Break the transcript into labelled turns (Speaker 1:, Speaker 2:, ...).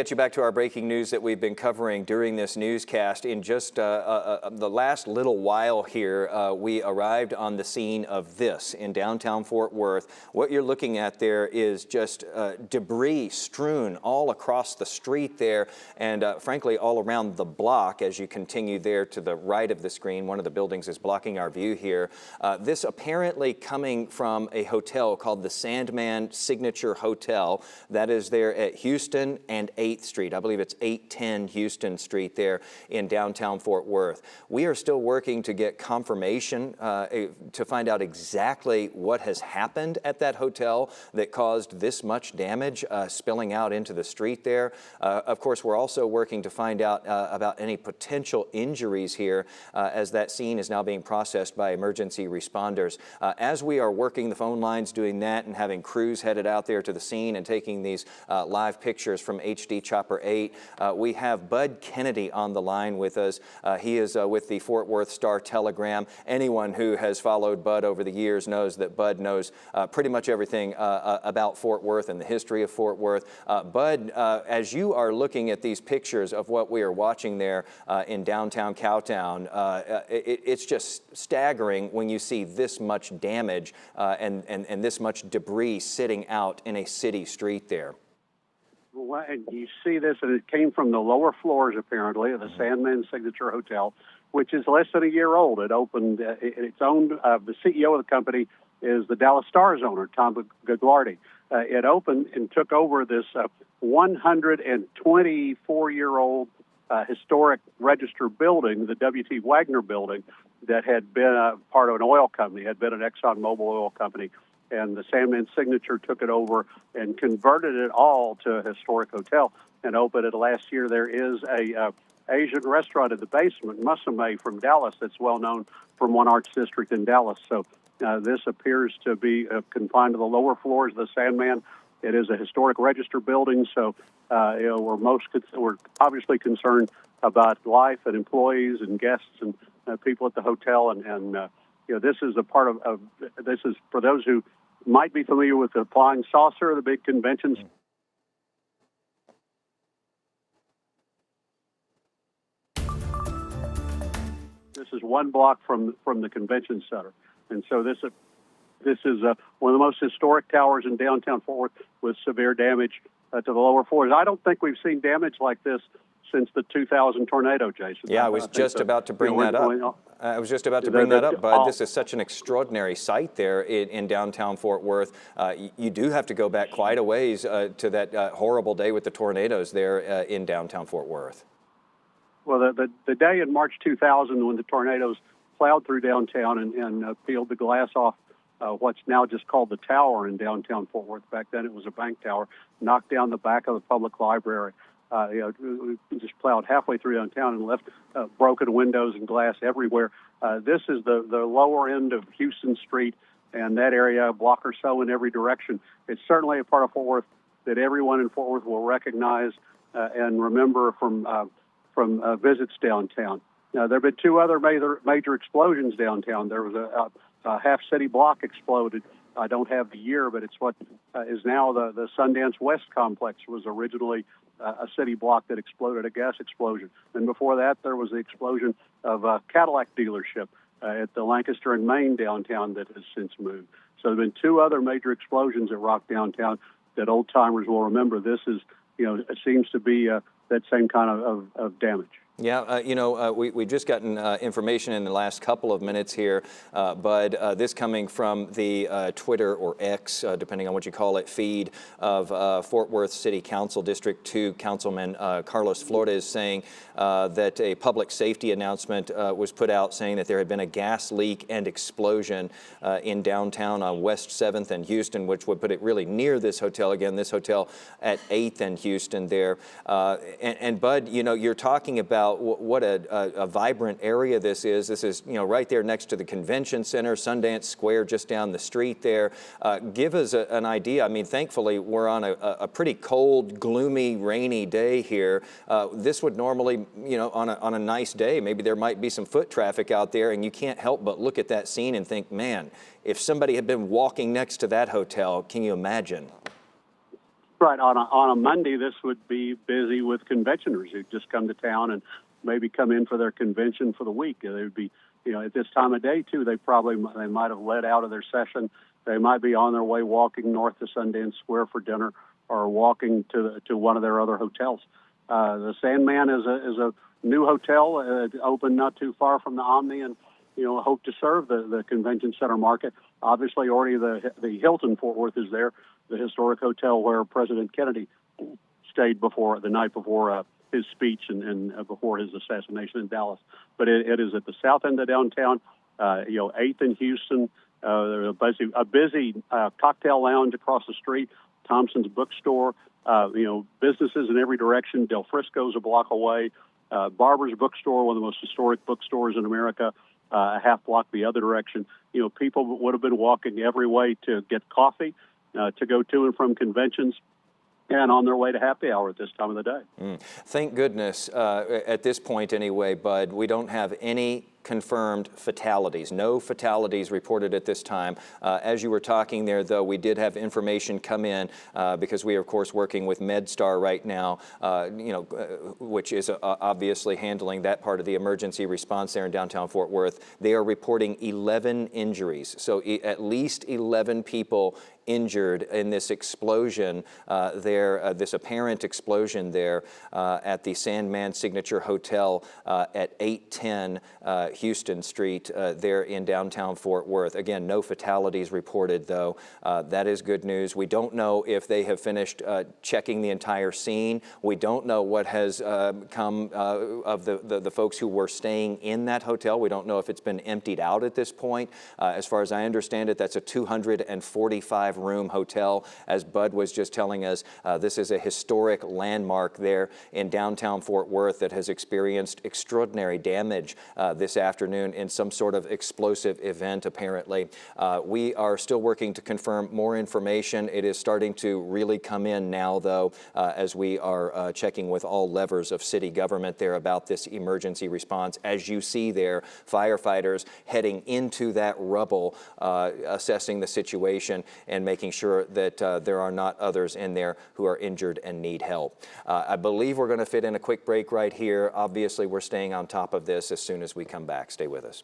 Speaker 1: Get you back to our breaking news that we've been covering during this newscast. In just the last little while here, we arrived on the scene of this in downtown Fort Worth. What you're looking at there is just debris strewn all across the street there and frankly all around the block as you continue there to the right of the screen. One of the buildings is blocking our view here. This apparently coming from a hotel called the Sandman Signature Hotel that is there at Houston and 8th Street. I believe it's 810 Houston Street there in downtown Fort Worth. We are still working to get confirmation to find out exactly what has happened at that hotel that caused this much damage spilling out into the street there. Of course, we're also working to find out about any potential injuries here as that scene is now being processed by emergency responders. As we are working the phone lines doing that and having crews headed out there to the scene and taking these live pictures from HD Chopper 8. We have Bud Kennedy on the line with us. He is with the Fort Worth Star-Telegram. Anyone who has followed Bud over the years knows that Bud knows pretty much everything about Fort Worth and the history of Fort Worth. Bud, as you are looking at these pictures of what we are watching there in downtown Cowtown, it's just staggering when you see this much damage and this much debris sitting out in a city street there.
Speaker 2: Well, and you see this, and it came from the lower floors, apparently, of the Sandman Signature Hotel, which is less than a year old. It opened, it's owned, the CEO of the company is the Dallas Stars owner, Tom Gagliardi. It opened and took over this 124-year-old historic register building, the W.T. Wagner building, that had been part of an oil company, had been an ExxonMobil oil company. And the Sandman Signature took it over and converted it all to a historic hotel and opened it last year. There is a Asian restaurant in the basement, Musume from Dallas, that's well known from one arts district in Dallas. So this appears to be confined to the lower floors of the Sandman. It is a historic register building, so we're obviously concerned about life and employees and guests and people at the hotel. And this is a part of this is for those who might be familiar with the flying saucer, the big conventions. This is one block from the convention center, and so this is one of the most historic towers in downtown Fort Worth with severe damage to the lower floors. I don't think we've seen damage like this since the 2000 tornado, Jason.
Speaker 1: Yeah, I was just about to bring that up. I was just about to bring that up, Bud. This is such an extraordinary site there in downtown Fort Worth. You do have to go back quite a ways to that horrible day with the tornadoes there in downtown Fort Worth.
Speaker 2: Well, the day in March 2000 when the tornadoes plowed through downtown and peeled the glass off what's now just called the tower in downtown Fort Worth. Back then it was a bank tower, knocked down the back of the public library. We just plowed halfway through downtown and left broken windows and glass everywhere. This is the lower end of Houston Street, and that area, a block or so in every direction. It's certainly a part of Fort Worth that everyone in Fort Worth will recognize and remember from visits downtown. Now, there have been two other major explosions downtown. There was a half-city block exploded. I don't have the year, but it's what is now the Sundance West complex. Was originally a city block that exploded, a gas explosion. And before that, there was the explosion of a Cadillac dealership at the Lancaster and Maine downtown that has since moved. So there have been two other major explosions that rocked downtown that old-timers will remember. This is, it seems to be that same kind of damage.
Speaker 1: Yeah, we've just gotten information in the last couple of minutes here, Bud, this coming from the Twitter or X, depending on what you call it, feed of Fort Worth City Council District 2 Councilman Carlos Flores saying that a public safety announcement was put out saying that there had been a gas leak and explosion in downtown on West 7th and Houston, which would put it really near this hotel. Again, this hotel at 8th and Houston there. And Bud, you're talking about what a vibrant area this is. This is, right there next to the convention center, Sundance Square, just down the street there. Give us an idea. I mean, thankfully, we're on a pretty cold, gloomy, rainy day here. This would normally, on a nice day, maybe there might be some foot traffic out there, and you can't help but look at that scene and think, man, if somebody had been walking next to that hotel, can you imagine?
Speaker 2: Right, on a Monday, this would be busy with conventioners who just come to town and maybe come in for their convention for the week. They would be, at this time of day too. They might have let out of their session. They might be on their way walking north to Sundance Square for dinner, or walking to one of their other hotels. The Sandman is a new hotel opened not too far from the Omni, and hope to serve the convention center market. Obviously, already the Hilton Fort Worth is there, the historic hotel where President Kennedy stayed the night before his speech and before his assassination in Dallas. But it is at the south end of downtown, 8th and Houston. There's a busy cocktail lounge across the street, Thompson's bookstore, businesses in every direction. Del Frisco's a block away. Barber's bookstore, one of the most historic bookstores in America, a half block the other direction. People would have been walking every way to get coffee, to go to and from conventions, and on their way to happy hour at this time of the day.
Speaker 1: Thank goodness, at this point anyway, Bud, we don't have any confirmed fatalities. No fatalities reported at this time. As you were talking there, though, we did have information come in because we are, of course, working with MedStar right now, which is obviously handling that part of the emergency response there in downtown Fort Worth. They are reporting 11 injuries, so at least 11 people injured in this explosion this apparent explosion there at the Sandman Signature Hotel at 810 Houston Street there in downtown Fort Worth. Again, no fatalities reported, though. That is good news. We don't know if they have finished checking the entire scene. We don't know what has come of the folks who were staying in that hotel. We don't know if it's been emptied out at this point. As far as I understand it, that's a 245-room hotel. As Bud was just telling us, this is a historic landmark there in downtown Fort Worth that has experienced extraordinary damage this afternoon in some sort of explosive event, apparently. We are still working to confirm more information. It is starting to really come in now, though, as we are checking with all levers of city government there about this emergency response. As you see there, firefighters heading into that rubble, assessing the situation and making sure that there are not others in there who are injured and need help. I believe we're going to fit in a quick break right here. Obviously, we're staying on top of this as soon as we come back. Stay with us.